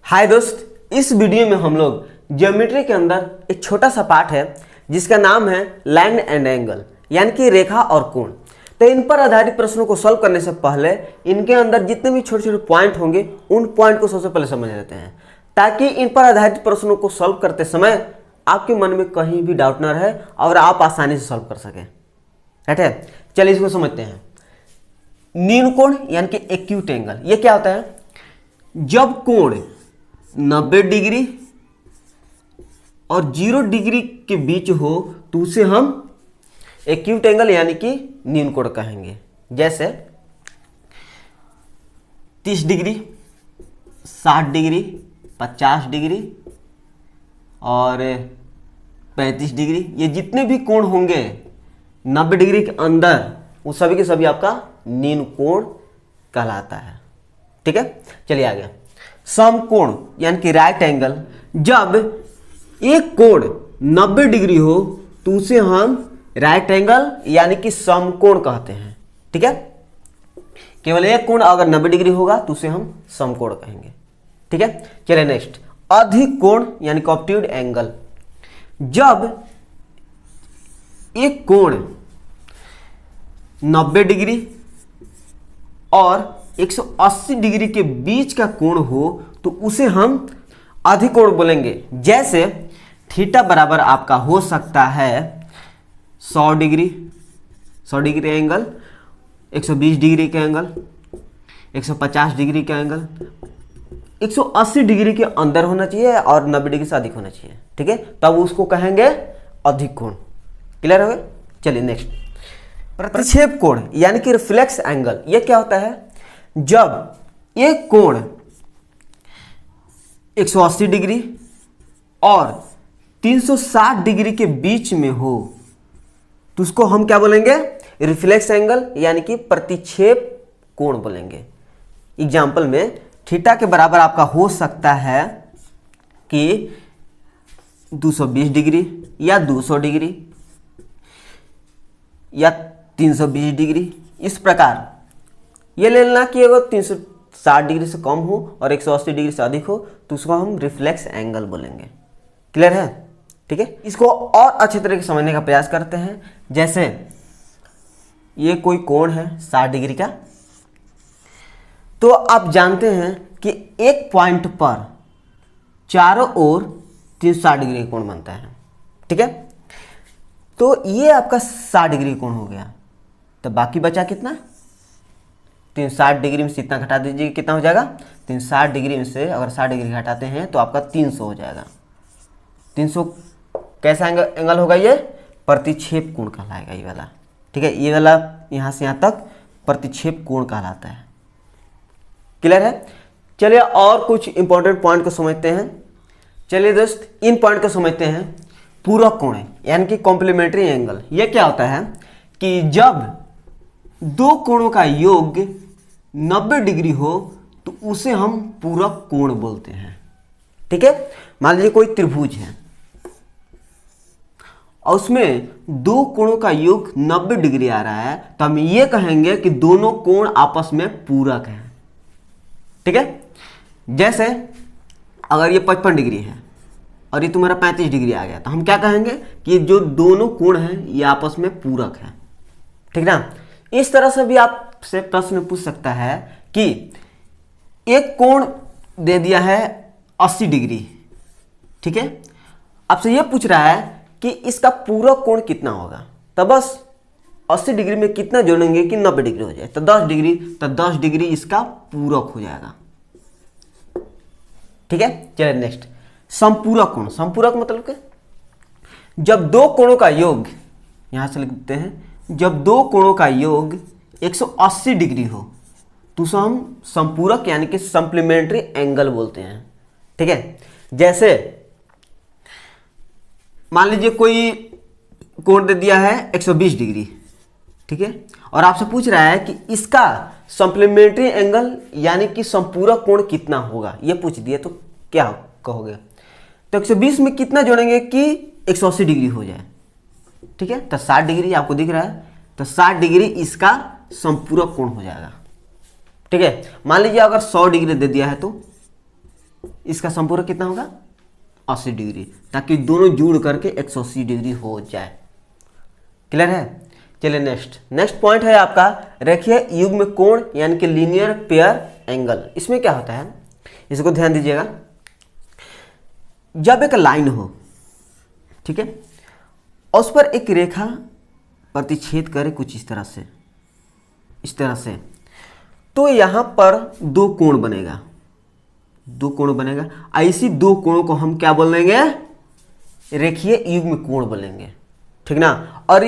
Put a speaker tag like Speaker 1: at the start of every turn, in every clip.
Speaker 1: हाय दोस्त, इस वीडियो में हम लोग ज्योमेट्री के अंदर एक छोटा सा पार्ट है जिसका नाम है लाइन एंड एंगल, यानी कि रेखा और कोण। तो इन पर आधारित प्रश्नों को सॉल्व करने से पहले इनके अंदर जितने भी छोटे छोटे पॉइंट होंगे उन पॉइंट को सबसे पहले समझ लेते हैं, ताकि इन पर आधारित प्रश्नों को सॉल्व करते समय आपके मन में कहीं भी डाउट न रहे और आप आसानी से सॉल्व कर सकें। ठीक है, चलिए इसको समझते हैं। न्यून कोण यानी कि एक्यूट एंगल, ये क्या होता है? जब कोण 90 डिग्री और 0 डिग्री के बीच हो तो उसे हम एक्यूट एंगल यानी कि न्यून कोण कहेंगे। जैसे 30 डिग्री, 60 डिग्री, 50 डिग्री और 35 डिग्री, ये जितने भी कोण होंगे 90 डिग्री के अंदर, वो सभी के सभी आपका न्यून कोण कहलाता है। ठीक है, चलिए आगे। समकोण यानी कि राइट एंगल, जब एक कोण 90 डिग्री हो तो उसे हम राइट एंगल यानी कि समकोण कहते हैं। ठीक है, केवल एक कोण अगर 90 डिग्री होगा तो उसे हम समकोण कहेंगे। ठीक है, चलिए नेक्स्ट। अधिक कोण यानी कि ऑब्ट्यूड एंगल, जब एक कोण 90 डिग्री और 180 डिग्री के बीच का कोण हो तो उसे हम अधिक कोण बोलेंगे। जैसे थीटा बराबर आपका हो सकता है 100 डिग्री एंगल, 120 डिग्री का एंगल, 150 डिग्री का एंगल, 180 डिग्री के अंदर होना चाहिए और 90 डिग्री से अधिक होना चाहिए। ठीक है, तब उसको कहेंगे अधिक कोण। क्लियर हो गया? चलिए नेक्स्ट। प्रतिच्छेद कोण यानी कि रिफ्लेक्स एंगल, यह क्या होता है? जब एक कोण 180 डिग्री और 360 डिग्री के बीच में हो तो उसको हम क्या बोलेंगे? रिफ्लेक्स एंगल यानी कि प्रतिच्छेद कोण बोलेंगे। एग्जाम्पल में थीटा के बराबर आपका हो सकता है कि 220 डिग्री या 200 डिग्री या 320 डिग्री, इस प्रकार ये ले लेना कि अगर 360 डिग्री से कम हो और 180 डिग्री से अधिक हो तो उसको हम रिफ्लेक्स एंगल बोलेंगे। क्लियर है? ठीक है, इसको और अच्छे तरीके से समझने का प्रयास करते हैं। जैसे ये कोई कोण है 60 डिग्री का, तो आप जानते हैं कि एक पॉइंट पर चारों ओर 360 डिग्री का कोण बनता है। ठीक है, तो ये आपका 60 डिग्री कोण हो गया, तो बाकी बचा कितना? 360 डिग्री में से इतना घटा दीजिए, कितना हो जाएगा? 360 डिग्री में से अगर 60 डिग्री घटाते हैं तो आपका 300 हो जाएगा। 300 कैसा एंगल होगा? ये प्रतिच्छेद कोण कहलाएगा ये वाला। ठीक है, ये वाला यहाँ से यहाँ तक प्रतिच्छेद कोण कहलाता है। क्लियर है? चलिए और कुछ इंपॉर्टेंट पॉइंट को समझते हैं। चलिए दोस्त, इन पॉइंट को समझते हैं। पूरक कोण यानी कि कॉम्प्लीमेंट्री एंगल, ये क्या होता है कि जब दो कोणों का योग 90 डिग्री हो तो उसे हम पूरक कोण बोलते हैं। ठीक है, मान लीजिए कोई त्रिभुज है और उसमें दो कोणों का योग 90 डिग्री आ रहा है, तो हम ये कहेंगे कि दोनों कोण आपस में पूरक हैं। ठीक है, जैसे अगर ये 55 डिग्री है और ये तुम्हारा 35 डिग्री आ गया तो हम क्या कहेंगे कि ये जो दोनों कोण हैं ये आपस में पूरक है। ठीक ना? इस तरह से भी आपसे प्रश्न पूछ सकता है कि एक कोण दे दिया है 80 डिग्री। ठीक है, आपसे यह पूछ रहा है कि इसका पूरक कोण कितना होगा, तो बस 80 डिग्री में कितना जोड़ेंगे कि 90 डिग्री हो जाए, तो 10 डिग्री, तो 10 डिग्री इसका पूरक हो जाएगा। ठीक है, चलिए नेक्स्ट। समपूरक कोण, समपूरक मतलब क्या? जब दो कोणों का योग, यहां से लिखते हैं, जब दो कोणों का योग 180 डिग्री हो तो उसे हम समपूरक यानी कि सप्लीमेंट्री एंगल बोलते हैं। ठीक है, जैसे मान लीजिए कोई कोण दे दिया है 120 डिग्री। ठीक है, और आपसे पूछ रहा है कि इसका सप्लीमेंट्री एंगल यानी कि संपूरक कोण कितना होगा, ये पूछ दिए तो क्या कहोगे? तो 120 में कितना जोड़ेंगे कि 180 डिग्री हो जाए। ठीक है, तो 60 डिग्री आपको दिख रहा है, तो 60 डिग्री इसका संपूरक कोण हो जाएगा। ठीक है, मान लीजिए अगर 100 डिग्री दे दिया है तो इसका संपूरक कितना होगा 80 डिग्री, ताकि दोनों जुड़ करके 180 डिग्री हो जाए। क्लियर है। चलिए नेक्स्ट पॉइंट है आपका रेखीय युग्म कोण यानी कि लीनियर पेयर एंगल। इसमें क्या होता है, इसको ध्यान दीजिएगा। जब एक लाइन हो, ठीक है, और उस पर एक रेखा प्रतिच्छेद करे कुछ इस तरह से, तो यहां पर दो कोण बनेगा, ऐसी दो कोणों को हम क्या बोलेंगे, रेखीय युग्म कोण बोलेंगे, ठीक ना। और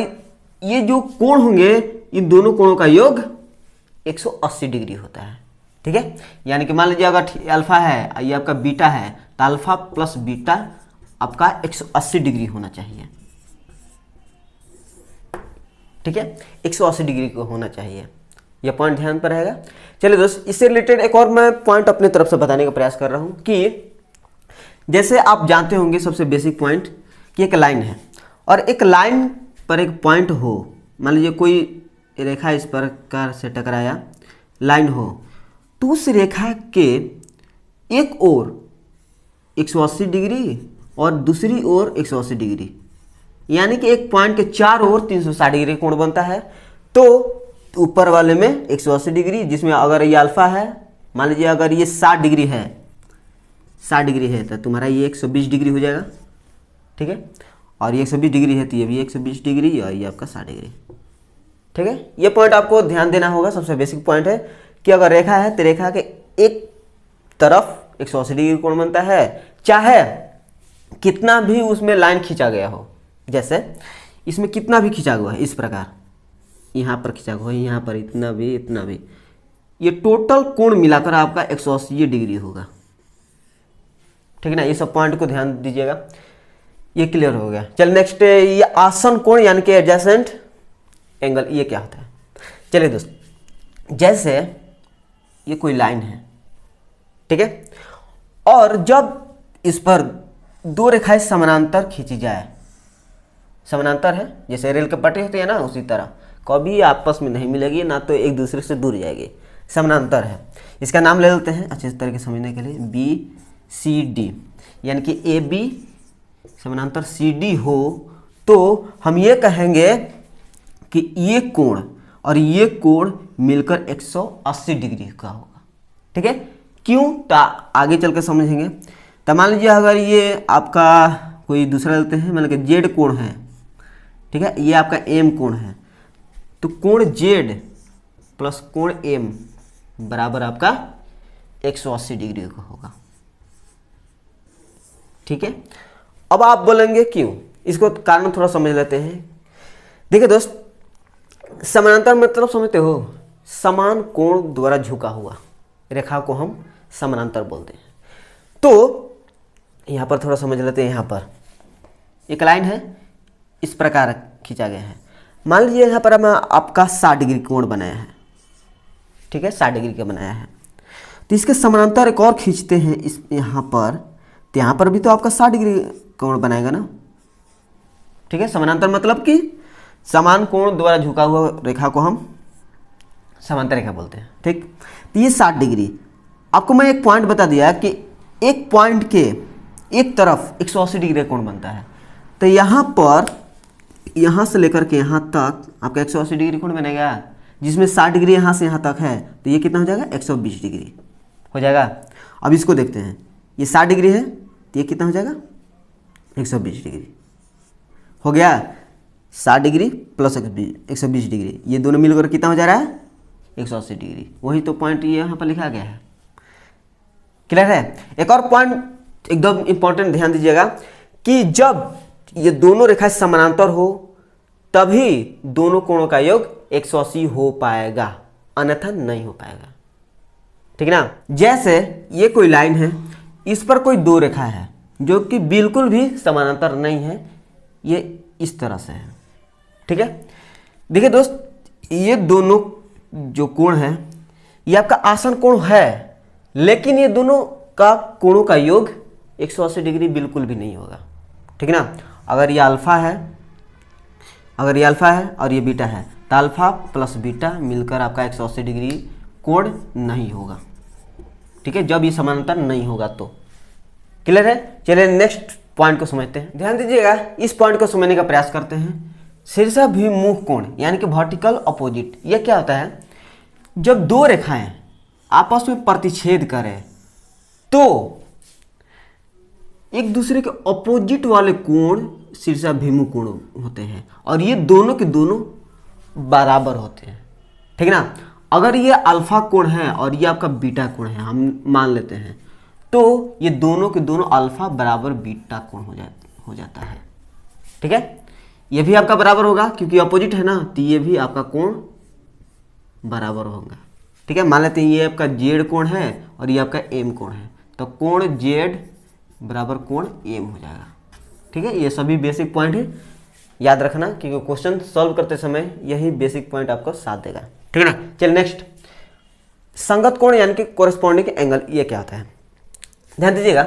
Speaker 1: ये जो कोण होंगे इन दोनों कोणों का योग 180 डिग्री होता है, ठीक है। यानी कि मान लीजिए अगर अल्फा है, ये आपका बीटा है, तो अल्फा प्लस बीटा आपका 180 डिग्री होना चाहिए, ठीक है, 180 डिग्री को होना चाहिए। यह पॉइंट ध्यान पर रहेगा। चलिए दोस्त, इससे रिलेटेड एक और मैं पॉइंट अपने तरफ से बताने का प्रयास कर रहा हूं कि जैसे आप जानते होंगे सबसे बेसिक पॉइंट कि एक लाइन है और एक लाइन पर एक पॉइंट हो, मान लीजिए कोई रेखा इस प्रकार से टकराया, लाइन हो, तो उस रेखा के एक ओर 180 डिग्री और दूसरी ओर 180 डिग्री, यानी कि एक पॉइंट के चार ओर 360 डिग्री कोण बनता है। तो ऊपर वाले में 180 डिग्री, जिसमें अगर ये अल्फा है, मान लीजिए अगर ये 60 डिग्री है तो तुम्हारा ये 120 डिग्री हो जाएगा, ठीक है। और ये 120 डिग्री है तो ये भी 120 डिग्री और ये आपका 60 डिग्री, ठीक है। ये पॉइंट आपको ध्यान देना होगा। सबसे बेसिक पॉइंट है कि अगर रेखा है तो रेखा के एक तरफ 180 डिग्री कोण बनता है, चाहे कितना भी उसमें लाइन खींचा गया हो। जैसे इसमें कितना भी खींचा हुआ है, इस प्रकार यहाँ पर खींचा हुआ है, यहाँ पर इतना भी, ये टोटल कोण मिलाकर आपका 180 डिग्री होगा, ठीक है ना। ये सब पॉइंट को ध्यान दीजिएगा। ये क्लियर हो गया। चल नेक्स्ट, ये आसन कोण यानी कि एडजेसेंट एंगल, ये क्या होता है। चलिए दोस्त, जैसे ये कोई लाइन है, ठीक है, और जब इस पर दो रेखाएं समानांतर खींची जाए, समानांतर है जैसे रेल के पटरी होती है ना, उसी तरह कभी आपस में नहीं मिलेगी, ना तो एक दूसरे से दूर जाएगी, समानांतर है। इसका नाम ले लेते हैं अच्छे तरीके से समझने के लिए, BCD, यानी कि AB समानांतर CD हो तो हम ये कहेंगे कि ये कोण और ये कोण मिलकर 180 डिग्री का होगा, ठीक है। क्यों, तो आगे चल कर समझेंगे। तो मान लीजिए अगर ये आपका कोई दूसरा लेते हैं, मान लीजिए Z कोण है, ठीक है, ये आपका M कोण है, तो कोण Z प्लस कोण M बराबर आपका 180 डिग्री का होगा, ठीक है। अब आप बोलेंगे क्यों, इसको कारण थोड़ा समझ लेते हैं। देखिए दोस्त, समानांतर मतलब समझते हो, समान कोण द्वारा झुका हुआ रेखा को हम समानांतर बोलते हैं। तो यहाँ पर थोड़ा समझ लेते हैं। यहाँ पर एक लाइन है, इस प्रकार खींचा गया है। मान लीजिए यहाँ पर मैं आपका 60 डिग्री कोण बनाया है, ठीक है, 60 डिग्री का बनाया है, तो इसके समानांतर एक और खींचते हैं इस यहाँ पर, तो यहाँ पर भी तो आपका 60 डिग्री कोण बनाएगा ना, ठीक है। समानांतर मतलब कि समान कोण द्वारा झुका हुआ रेखा को हम समांतर रेखा बोलते हैं, ठीक। तो ये 60 डिग्री, आपको मैं एक पॉइंट बता दिया कि एक पॉइंट के एक तरफ 180 डिग्री कोण बनता है। तो यहाँ पर यहाँ से लेकर के यहाँ तक आपका 180 डिग्री कोण बनेगा, जिसमें 60 डिग्री यहाँ से यहाँ तक है, तो ये कितना हो जाएगा 120 डिग्री हो जाएगा। अब इसको देखते हैं, ये 60 डिग्री है तो ये कितना हो जाएगा 120 डिग्री हो गया। 60 डिग्री प्लस 120 डिग्री, ये दोनों मिलकर कितना हो जा रहा है 180 डिग्री। वही तो पॉइंट ये यहाँ पर लिखा गया है। क्लियर है। एक और पॉइंट एकदम इंपॉर्टेंट ध्यान दीजिएगा कि जब ये दोनों रेखाएं समानांतर हो तभी दोनों कोणों का योग 180 हो पाएगा, अन्यथा नहीं हो पाएगा, ठीक ना। जैसे ये कोई लाइन है, इस पर कोई दो रेखा है जो कि बिल्कुल भी समानांतर नहीं है, ये इस तरह से है, ठीक है। देखिए दोस्त, ये दोनों जो कोण है ये आपका आसन कोण है, लेकिन ये दोनों का कोणों का योग 180 डिग्री बिल्कुल भी नहीं होगा, ठीक ना। अगर ये अल्फा है, अगर ये अल्फा है और ये बीटा है, तो अल्फा प्लस बीटा मिलकर आपका 180 डिग्री कोण नहीं होगा, ठीक है, जब ये समानांतर नहीं होगा तो। क्लियर है। चलिए नेक्स्ट पॉइंट को समझते हैं। ध्यान दीजिएगा, इस पॉइंट को समझने का प्रयास करते हैं। शीर्षाभिमुख कोण यानी कि वर्टिकल अपोजिट, यह क्या होता है? जब दो रेखाएं आपस में प्रतिच्छेद करें तो एक दूसरे के अपोजिट वाले कोण शीर्षाभिमुख कोण होते हैं और ये दोनों के दोनों बराबर होते हैं, ठीक है ना। अगर ये अल्फा कोण है और ये आपका बीटा कोण है, हम मान लेते हैं, तो ये दोनों के दोनों अल्फा बराबर बीटा कोण हो जाता है, ठीक है। ये भी आपका बराबर होगा क्योंकि अपोजिट है ना, तो ये भी आपका कोण बराबर होगा, ठीक है। मान लेते हैं ये आपका जेड कोण है और ये आपका एम कोण है, तो कोण जेड बराबर कोण एम हो जाएगा, ठीक है। ये सभी बेसिक पॉइंट है, याद रखना क्योंकि क्वेश्चन सॉल्व करते समय यही बेसिक पॉइंट आपको साथ देगा, ठीक है ना। चलिए नेक्स्ट, संगत कोण यानी कि कोरेस्पॉन्डिंग एंगल, ये क्या होता है? ध्यान दीजिएगा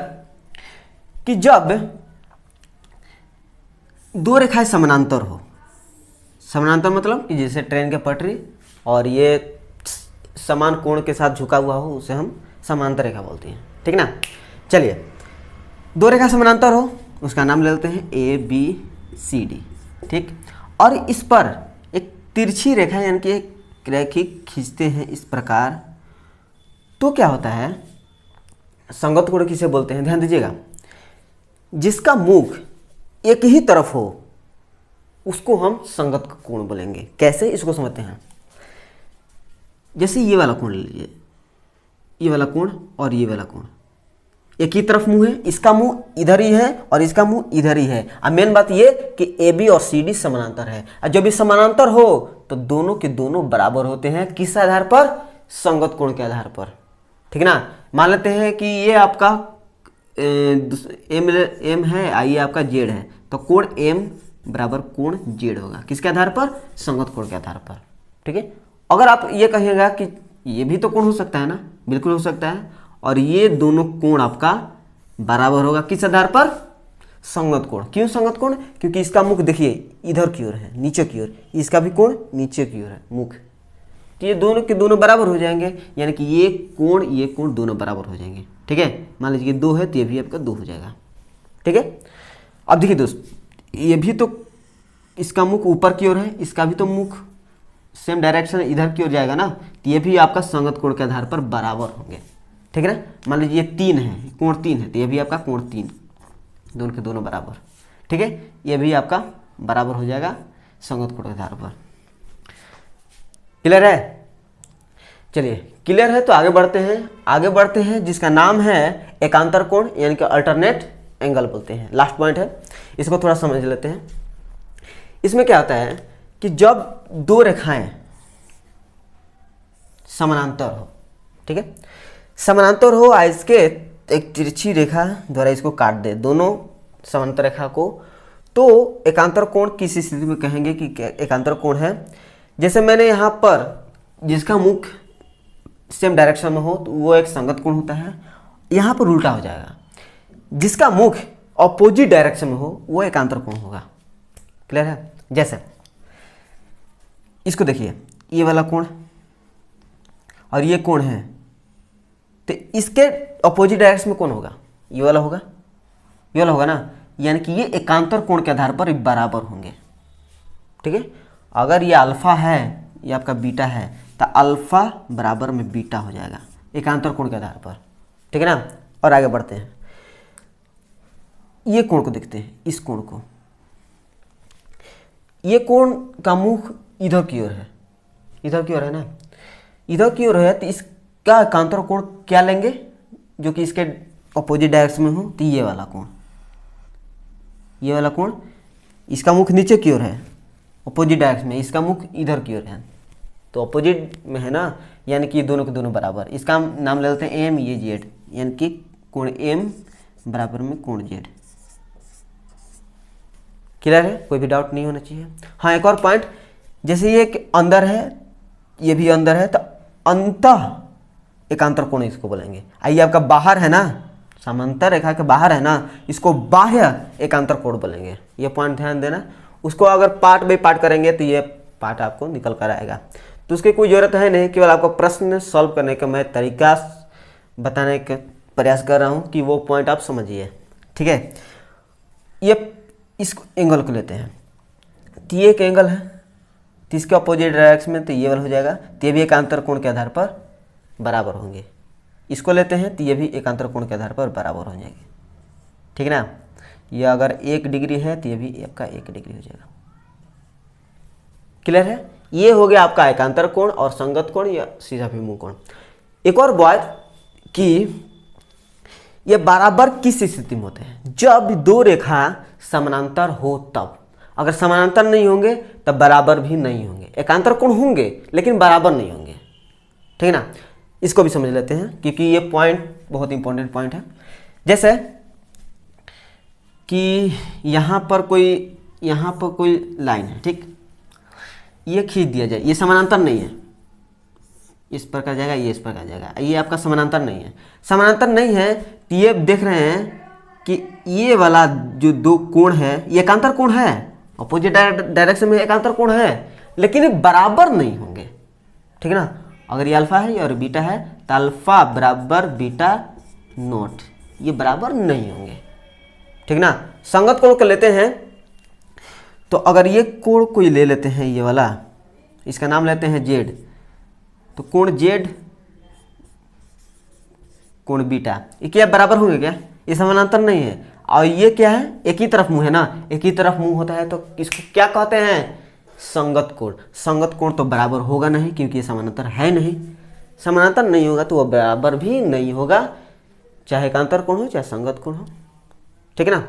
Speaker 1: कि जब दो रेखाएं समानांतर हो, समानांतर मतलब कि जैसे ट्रेन के पटरी और ये समान कोण के साथ झुका हुआ हो, उसे हम समांतर रेखा बोलते हैं, ठीक है ना। चलिए, दो रेखा समानांतर हो, उसका नाम ले लेते हैं ए बी सी डी, ठीक। और इस पर एक तिरछी रेखा यानी कि एक रैखिक खींचते हैं इस प्रकार, तो क्या होता है? संगत कोण किसे बोलते हैं? ध्यान दीजिएगा, जिसका मुख एक ही तरफ हो उसको हम संगत कोण बोलेंगे। कैसे, इसको समझते हैं। जैसे ये वाला कोण ले लीजिए, ये वाला कोण और ये वाला कोण एक ही तरफ मुंह है, इसका मुंह इधर ही है और इसका मुंह इधर ही है। अब मेन बात ये कि ए बी और सी डी समानांतर है, और जब ये समानांतर हो तो दोनों के दोनों बराबर होते हैं। किस आधार पर? संगत कोण के आधार पर, ठीक है ना। मान लेते हैं कि ये आपका एम है, ये आपका जेड है, तो कोण एम बराबर कोण जेड होगा। किसके आधार पर? संगत कोण के आधार पर, ठीक है। अगर आप ये कहिएगा कि ये भी तो कोण हो सकता है ना, बिल्कुल हो सकता है, और ये दोनों कोण आपका बराबर होगा। किस आधार पर? संगत कोण। क्यों संगत कोण? क्योंकि इसका मुख देखिए इधर की ओर है, नीचे की ओर, इसका भी कोण नीचे की ओर है मुख, तो ये दोनों के दोनों बराबर हो जाएंगे, यानी कि ये कोण दोनों बराबर हो जाएंगे, ठीक है। मान लीजिए 2 है तो ये भी आपका 2 हो जाएगा, ठीक है। अब देखिए दोस्त, ये भी तो इसका मुख ऊपर की ओर है, इसका भी तो मुख सेम डायरेक्शन इधर की ओर जाएगा ना, तो ये भी आपका संगत कोण के आधार पर बराबर होंगे, ठीक है ना। मान लीजिए ये 3 है, कोण 3 है, तो ये भी आपका कोण 3, दोनों के दोनों बराबर, ठीक है। ये भी आपका बराबर हो जाएगा संगत कोण के आधार पर। क्लियर है? चलिए क्लियर है तो आगे बढ़ते हैं जिसका नाम है एकांतर कोण यानी कि अल्टरनेट एंगल बोलते हैं। लास्ट पॉइंट है, इसको थोड़ा समझ लेते हैं। इसमें क्या होता है कि जब दो रेखाएं समानांतर हो, ठीक है, समानांतर हो, इसके एक तिरछी रेखा द्वारा इसको काट दे, दोनों समांतर रेखा को, तो एकांतर कोण किस स्थिति में कहेंगे कि एकांतर कोण है? जैसे मैंने यहाँ पर जिसका मुख सेम डायरेक्शन में हो तो वो एक संगत कोण होता है। यहाँ पर उल्टा हो जाएगा, जिसका मुख अपोजिट डायरेक्शन में हो वो एकांतर कोण होगा। क्लियर है? जैसे इसको देखिए, ये वाला कोण और ये कोण है, तो इसके अपोजिट डायरेक्शन में कौन होगा? ये वाला होगा, ये वाला होगा ना, यानी कि ये एकांतर कोण के आधार पर बराबर होंगे, ठीक है। अगर ये अल्फा है, ये आपका बीटा है, तो अल्फा बराबर में बीटा हो जाएगा एकांतर कोण के आधार पर, ठीक है ना। और आगे बढ़ते हैं, ये कोण को देखते हैं, इस कोण को, ये कोण का मुख इधर की ओर है, इधर की ओर है ना, इधर की ओर है, तो इसका एकांतर कोण क्या लेंगे जो कि इसके अपोजिट डायरेक्शन में हो? तो ये वाला कोण, ये वाला कोण, इसका मुख नीचे की ओर है अपोजिट डायरेक्शन में, इसका मुख इधर की ओर है, तो अपोजिट में है ना, यानी कि ये दोनों के दोनों बराबर। इसका नाम ले लेते हैं एम, ये जेड, यानी कि कोण एम बराबर में कोण जेड। क्लियर है? कोई भी डाउट नहीं होना चाहिए। हाँ, एक और पॉइंट, जैसे ये अंदर है, ये भी अंदर है, तो अंतः एकांतर कोण इसको बोलेंगे। आइए आपका बाहर है ना, समांतर रेखा के बाहर है ना, इसको बाह्य एकांतर कोण बोलेंगे। ये पॉइंट ध्यान देना, उसको अगर पार्ट बाई पार्ट करेंगे तो ये पार्ट आपको निकल कर आएगा, तो उसकी कोई ज़रूरत है नहीं, केवल आपको प्रश्न सॉल्व करने का मैं तरीका बताने का प्रयास कर रहा हूँ कि वो पॉइंट आप समझिए। ठीक है, ये इस एंगल को लेते हैं, तो ये एक एंगल है, तो इसके अपोजिट डायरेक्शन में तो ये वाला हो जाएगा, तो ये भी एकांतर कोण के आधार पर बराबर होंगे। इसको लेते हैं तो ये भी एकांतर कोण के आधार पर बराबर हो जाएंगे। ठीक है ना, ये अगर 1 डिग्री है तो ये भी आपका 1 डिग्री हो जाएगा। क्लियर है, ये हो गया आपका एकांतर कोण और संगत कोण या सीधाभिमुख कोण। एक और बात कि ये बराबर किस स्थिति में होते हैं, जब दो रेखा समानांतर हो तब। अगर समानांतर नहीं होंगे तब बराबर भी नहीं होंगे। एकांतर कोण होंगे लेकिन बराबर नहीं होंगे। ठीक है ना, इसको भी समझ लेते हैं क्योंकि ये पॉइंट बहुत इंपॉर्टेंट पॉइंट है। जैसे कि यहाँ पर कोई लाइन है, ठीक, ये खींच दिया जाए, ये समानांतर नहीं है, इस पर का जाएगा, ये इस पर का जाएगा, ये आपका समानांतर नहीं है। समानांतर नहीं है तो ये देख रहे हैं कि ये वाला जो दो कोण है ये एकांतर कोण है, अपोजिट डायरेक्शन में एकांतर कोण है, लेकिन ये बराबर नहीं होंगे। ठीक है ना, अगर ये अल्फा है और बीटा है तो अल्फा बराबर बीटा नॉट, ये बराबर नहीं होंगे। ठीक ना, संगत कोण को लेते हैं तो अगर ये कोण कोई ले लेते हैं, ये वाला, इसका नाम लेते हैं जेड, तो कोण जेड कोण बीटा, ये क्या बराबर होंगे क्या? ये समानांतर नहीं है। और ये क्या है, एक ही तरफ मुंह है ना, एक ही तरफ मुंह होता है तो इसको क्या कहते हैं? संगत कोण। संगत कोण तो बराबर होगा नहीं क्योंकि ये समानांतर है नहीं। समानांतर नहीं होगा तो वह बराबर भी नहीं होगा, चाहे एकांतर कोण हो चाहे संगत कोण हो। ठीक है ना,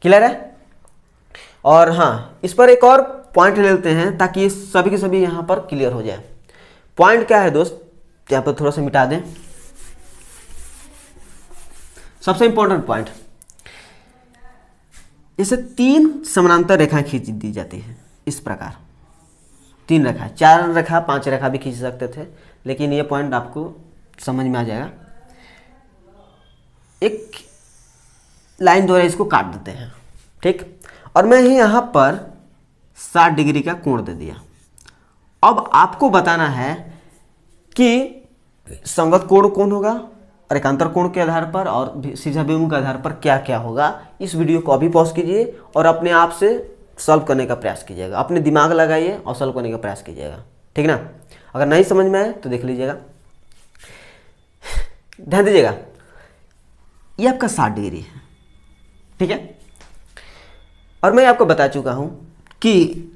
Speaker 1: क्लियर है? और हाँ, इस पर एक और पॉइंट ले लेते हैं ताकि सभी के सभी यहाँ पर क्लियर हो जाए। पॉइंट क्या है दोस्त, यहाँ पर थोड़ा सा मिटा दें। सबसे इंपॉर्टेंट पॉइंट, इसे 3 समानांतर रेखाएं खींच दी जाती है इस प्रकार। 3 रेखा, 4 रेखा, 5 रेखा भी खींच सकते थे, लेकिन ये पॉइंट आपको समझ में आ जाएगा। एक लाइन द्वारा इसको काट देते हैं, ठीक। और मैं यहाँ पर 60 डिग्री का कोण दे दिया। अब आपको बताना है कि संगत कोण कौन होगा और एकांतर कोण के आधार पर और सीधाभिमुख के आधार पर क्या क्या होगा। इस वीडियो को अभी पॉज कीजिए और अपने आप से सॉल्व करने का प्रयास कीजिएगा, अपने दिमाग लगाइए और सॉल्व करने का प्रयास कीजिएगा, ठीक ना। अगर नहीं समझ में आए तो देख लीजिएगा, ध्यान दीजिएगा। ये आपका 60 डिग्री है, ठीक है। और मैं आपको बता चुका हूं कि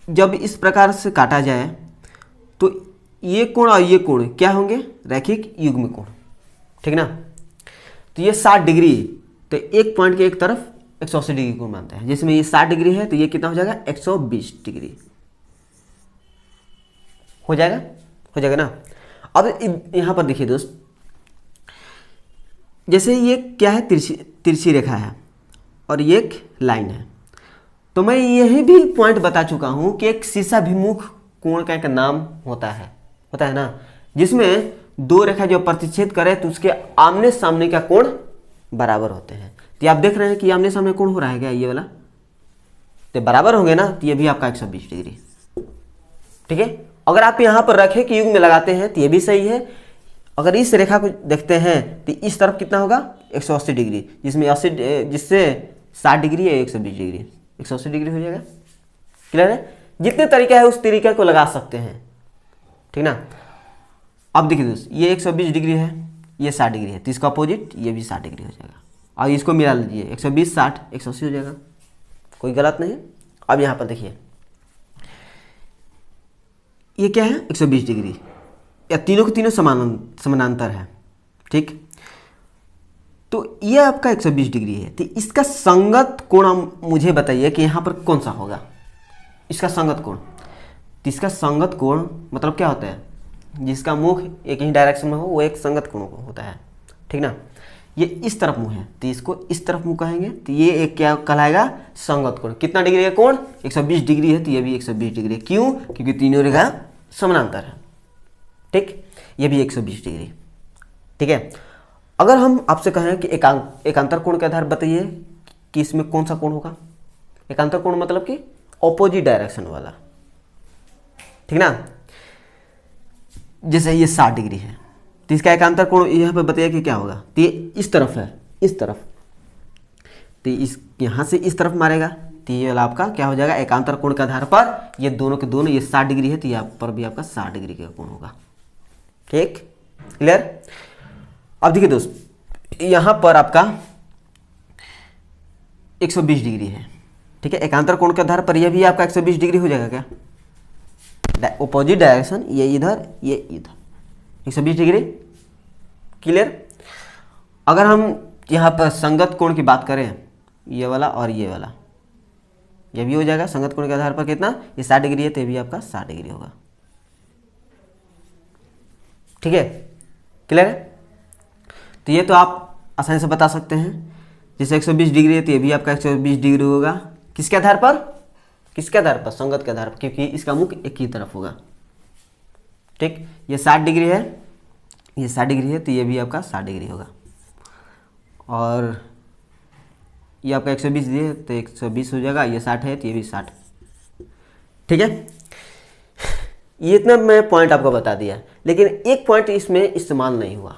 Speaker 1: जब इस प्रकार से काटा जाए तो ये कोण और ये कोण क्या होंगे? रैखिक युग्म कोण, ठीक ना। तो ये 60 डिग्री, तो एक पॉइंट के एक तरफ 180 डिग्री कोण मानते हैं, जिसमें ये 60 डिग्री है तो ये कितना हो जाएगा? 120 डिग्री हो जाएगा ना। अब यहां पर देखिए दोस्त, जैसे ये क्या है? तिरछी रेखा है और ये एक लाइन है। तो मैं यही भी पॉइंट बता चुका हूं कि एक शीर्षाभिमुख कोण का एक नाम होता है ना, जिसमें 2 रेखा जो प्रतिच्छेद करे तो उसके आमने सामने का कोण बराबर होते हैं। तो आप देख रहे हैं कि आमने सामने कोण हो रहा है क्या? ये वाला तो बराबर होंगे ना, तो ये भी आपका 120 डिग्री, ठीक है। अगर आप यहां पर रखें कि युग्म में लगाते हैं तो ये भी सही है। अगर इस रेखा को देखते हैं तो इस तरफ कितना होगा? 180 डिग्री, जिससे 60 डिग्री है 120 डिग्री, 180 डिग्री हो जाएगा। क्लियर है? जितने तरीका है उस तरीके को लगा सकते हैं, ठीक ना। अब देखिए दोस्त, ये 120 डिग्री है, ये 60 डिग्री है, तो इसका अपोजिट ये भी 60 डिग्री हो जाएगा। और इसको मिला लीजिए, 120 60 180 हो जाएगा, कोई गलत नहीं है। अब यहाँ पर देखिए, ये क्या है? 120 डिग्री, या तीनों के तीनों समानांतर है, ठीक। तो ये आपका 120 डिग्री है, तो इसका संगत कोण मुझे बताइए कि यहाँ पर कौन सा होगा इसका संगत कोण। तो इसका संगत कोण मतलब क्या होता है? जिसका मुख एक ही डायरेक्शन में हो वो एक संगत कोण होता है, ठीक ना। ये इस तरफ मुंह है तो इसको इस तरफ मुंह कहेंगे, तो ये एक क्या कहलाएगा? संगत कोण। कितना डिग्री का कोण? 120 डिग्री है, तो ये भी 120 डिग्री है। क्यों? क्योंकि तीनों रेखा समानांतर है, ठीक। ये भी 120 डिग्री, ठीक है। अगर हम आपसे कहें कि एकांतर कोण के आधार बताइए कि इसमें कौन सा कोण होगा? एकांतर कोण मतलब कि ऑपोजिट डायरेक्शन वाला, ठीक ना। जैसे ये 60 डिग्री है तो इसका एकांतर कोण यहाँ पे बताइए कि क्या होगा। तो ये इस तरफ है, इस तरफ, तो इस यहाँ से इस तरफ मारेगा, तो ये वाला आपका क्या हो जाएगा, एकांतर कोण के आधार पर ये दोनों के दोनों ये 60 डिग्री है, तो यहाँ पर भी आपका 60 डिग्री का कोण होगा। ठीक, क्लियर। अब देखिए दोस्त, यहाँ पर आपका 120 डिग्री है, ठीक है। एकांतर कोण के आधार पर यह भी आपका 120 डिग्री हो जाएगा क्या, ऑपोजिट डायरेक्शन, ये इधर ये इधर, 120 डिग्री, क्लियर। अगर हम यहाँ पर संगत कोण की बात करें, ये वाला और ये वाला, ये भी हो जाएगा संगत कोण के आधार पर कितना, ये 60 डिग्री है, तो ये भी आपका 60 डिग्री होगा। ठीक है, क्लियर है। तो ये तो आप आसानी से बता सकते हैं, जैसे 120 डिग्री है तो ये भी आपका 120 डिग्री होगा। किसके आधार पर, किसके आधार पर, संगत के आधार पर, क्योंकि इसका मुख एक ही तरफ होगा। ठीक, ये 60 डिग्री है, ये 60 डिग्री है, तो ये भी आपका 60 डिग्री होगा। और ये आपका 120 डिग्री है, तो 120 हो जाएगा, ये 60 है, तो ये भी 60। ठीक है, ये इतना मैं पॉइंट आपको बता दिया, लेकिन एक पॉइंट इसमें इस्तेमाल नहीं हुआ,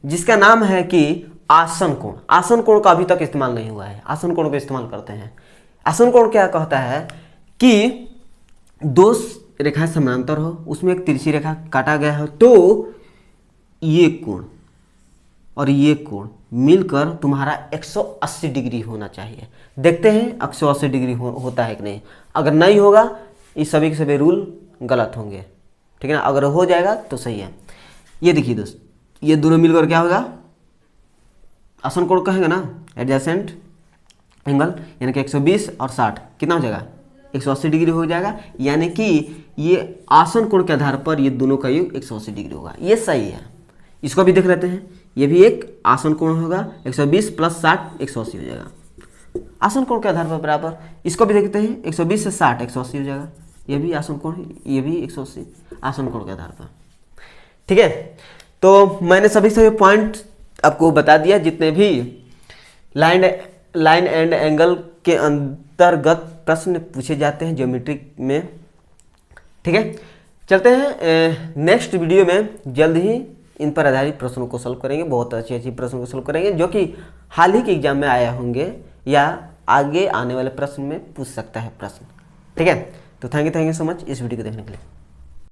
Speaker 1: जिसका नाम है कि आसन कोण। आसन कोण का अभी तक इस्तेमाल नहीं हुआ है, आसन कोण को इस्तेमाल करते हैं। आसन कोण क्या कहता है कि दो रेखाएं समानांतर हो, उसमें एक तिरछी रेखा काटा गया हो, तो ये कोण और ये कोण मिलकर तुम्हारा 180 डिग्री होना चाहिए। देखते हैं 180 डिग्री होता है कि नहीं। अगर नहीं होगा, इस सभी के सभी रूल गलत होंगे, ठीक है ना। अगर हो जाएगा तो सही है। ये देखिए दोस्त, ये दोनों मिलकर क्या होगा, आसन कोण कहेंगे ना, एडजेसेंट एंगल, यानी कि 120 और 60 कितना हो जाएगा, 180 डिग्री हो जाएगा। यानी कि ये आसन कोण के आधार पर ये दोनों का योग 180 डिग्री होगा, ये सही है। इसको भी देख लेते हैं, ये भी एक आसन कोण होगा, 120 प्लस 60 180 हो जाएगा, आसन कोण के आधार पर बराबर। इसको भी देखते हैं, 120 से 60 180 हो जाएगा, ये भी आसन कोण, ये भी 180 आसन कोण के आधार पर। ठीक है, तो मैंने सभी पॉइंट आपको बता दिया, जितने भी लाइन एंड एंगल के अंतर्गत प्रश्न पूछे जाते हैं ज्योमेट्री में। ठीक है, चलते हैं नेक्स्ट वीडियो में, जल्द ही इन पर आधारित प्रश्नों को सॉल्व करेंगे। बहुत अच्छी प्रश्नों को सॉल्व करेंगे, जो कि हाल ही के एग्जाम में आए होंगे या आगे आने वाले प्रश्न में पूछ सकता है प्रश्न। ठीक है, तो थैंक यू सो मच इस वीडियो को देखने के लिए।